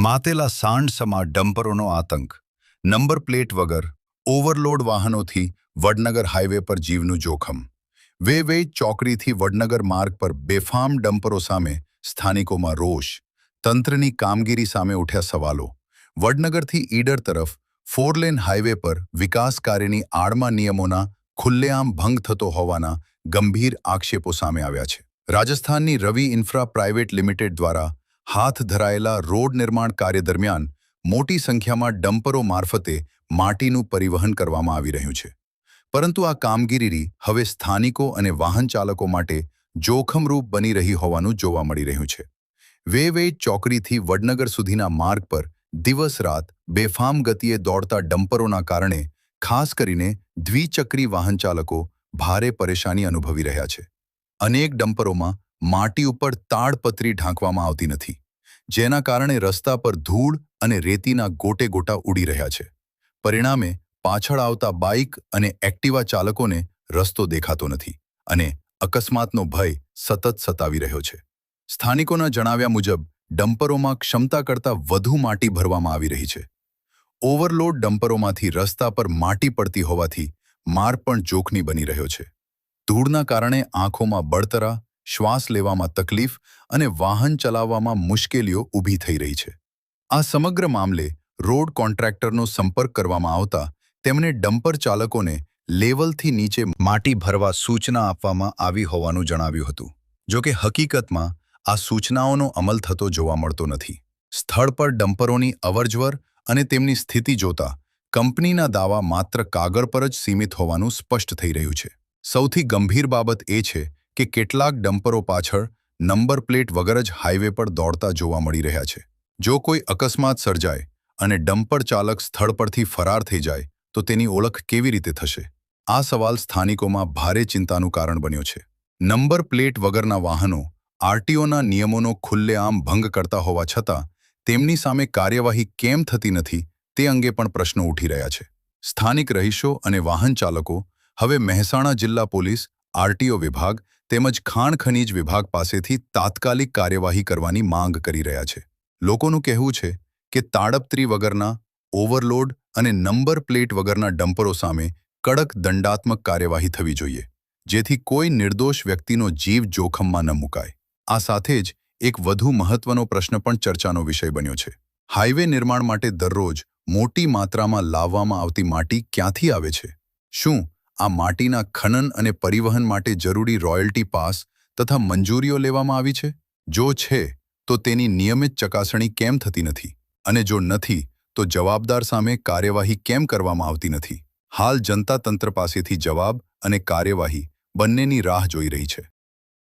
માતેલા સાંડ સમા ડમ્પરોનો આતંક, number plate વગર overload વાહનોથી Vadnagar highway પર જીવનું જોખમ. વેવેઈ ચોકડીથી વડનગર માર્ગ પર બેફામ ડમ્પરો સામે સ્થાનિકોમાં રોષ. તંત્રની કામગીરી સામે ઉઠ્યા સવાલો. વડનગરથી ઈડર તરફ 4 લેન હાઈવે પર વિકાસ કાર્યની આડમાં નિયમોના ખુલ્લેઆમ ભંગ થતો હોવાના ગંભીર આક્ષેપો સામે આવ્યા છે. રાજસ્થાનની રવિ ઇન્ફ્રા પ્રાઇવેટ લિમિટેડ દ્વારા હાથ ધરાયેલા રોડ નિર્માણ કાર્ય દરમિયાન મોટી સંખ્યામાં ડમ્પરો મારફતે માટીનું પરિવહન કરવામાં આવી રહ્યું છે. પરંતુ આ કામગીરી હવે સ્થાનિકો અને વાહન ચાલકો માટે જોખમરૂપ બની રહી હોવાનું જોવા મળી રહ્યું છે. વેવેઈ ચોકડીથી વડનગર સુધીના માર્ગ પર દિવસ રાત બેફામ ગતિએ દોડતા ડમ્પરોના કારણે ખાસ કરીને દ્વિચક્રી વાહન ચાલકો ભારે પરેશાની અનુભવી રહ્યા છે. અનેક ડમ્પરોમાં માટી ઉપર તાડપત્રી ઢાંકવામાં આવતી નથી, જેના કારણે રસ્તા પર ધૂળ અને રેતીના ગોટે ગોટા ઉડી રહ્યા છે. પરિણામે પાછળ આવતા બાઇક અને એક્ટિવા ચાલકોને રસ્તો દેખાતો નથી અને અકસ્માતનો ભય સતત સતાવી રહ્યો છે. સ્થાનિકોના જણાવ્યા મુજબ ડમ્પરોમાં ક્ષમતા કરતાં વધુ માટી ભરવામાં આવી રહી છે. ઓવરલોડ ડમ્પરોમાંથી રસ્તા પર માટી પડતી હોવાથી માર્ગ પણ જોખમી બની રહ્યો છે. ધૂળના કારણે આંખોમાં બળતરા, શ્વાસ લેવામાં તકલીફ અને વાહન ચલાવવામાં મુશ્કેલીઓ ઊભી થઈ રહી છે. આ સમગ્ર મામલે રોડ કોન્ટ્રાક્ટરનો સંપર્ક કરવામાં આવતા તેમણે ડમ્પર ચાલકોને લેવલથી નીચે માટી ભરવા સૂચના આપવામાં આવી હોવાનું જણાવ્યું હતું. જોકે હકીકતમાં આ સૂચનાઓનો અમલ થતો જોવા મળતો નથી. સ્થળ પર ડમ્પરોની અવરજવર અને તેમની સ્થિતિ જોતા કંપનીના દાવા માત્ર કાગળ પર જ સીમિત હોવાનું સ્પષ્ટ થઈ રહ્યું છે. સૌથી ગંભીર બાબત એ છે કે કેટલાક ડમ્પરો પાછળ નંબર પ્લેટ વગર જ હાઈવે પર દોડતા જોવા મળી રહ્યા છે. જો કોઈ અકસ્માત સર્જાય અને ડમ્પર ચાલક સ્થળ પરથી ફરાર થઈ જાય તો તેની ઓળખ કેવી રીતે થશે? આ સવાલ સ્થાનિકોમાં ભારે ચિંતાનું કારણ બન્યો છે. નંબર પ્લેટ વગરના વાહનો આરટીઓના નિયમોનો ખુલ્લેઆમ ભંગ કરતા હોવા છતાં તેમની સામે કાર્યવાહી કેમ થતી નથી તે અંગે પણ પ્રશ્નો ઉઠી રહ્યા છે. સ્થાનિક રહીશો અને વાહન ચાલકો હવે મહેસાણા જિલ્લા પોલીસ, આરટીઓ વિભાગ તેમજ ખાણ ખનીજ વિભાગ પાસેથી તાત્કાલિક કાર્યવાહી કરવાની માંગ કરી રહ્યા છે. લોકોનું કહેવું છે કે તાડપત્રી વગરના, ઓવરલોડ અને નંબર પ્લેટ વગરના ડમ્પરો સામે કડક દંડાત્મક કાર્યવાહી થવી જોઈએ, જેથી કોઈ નિર્દોષ વ્યક્તિનો જીવ જોખમમાં ન મુકાય. આ સાથે જ એક વધુ મહત્વનો પ્રશ્ન પણ ચર્ચાનો વિષય બન્યો છે. હાઈવે નિર્માણ માટે દરરોજ મોટી માત્રામાં લાવવામાં આવતી માટી ક્યાંથી આવે છે? શું આ માટીના ખનન અને પરિવહન માટે જરૂરી રોયલ્ટી પાસ તથા મંજૂરીઓ લેવામાં આવી છે? જો છે તો તેની નિયમિત ચકાસણી કેમ થતી નથી? અને જો નથી તો જવાબદાર સામે કાર્યવાહી કેમ કરવામાં આવતી નથી? હાલ જનતા તંત્ર પાસેથી જવાબ અને કાર્યવાહી બંનેની રાહ જોઈ રહી છે.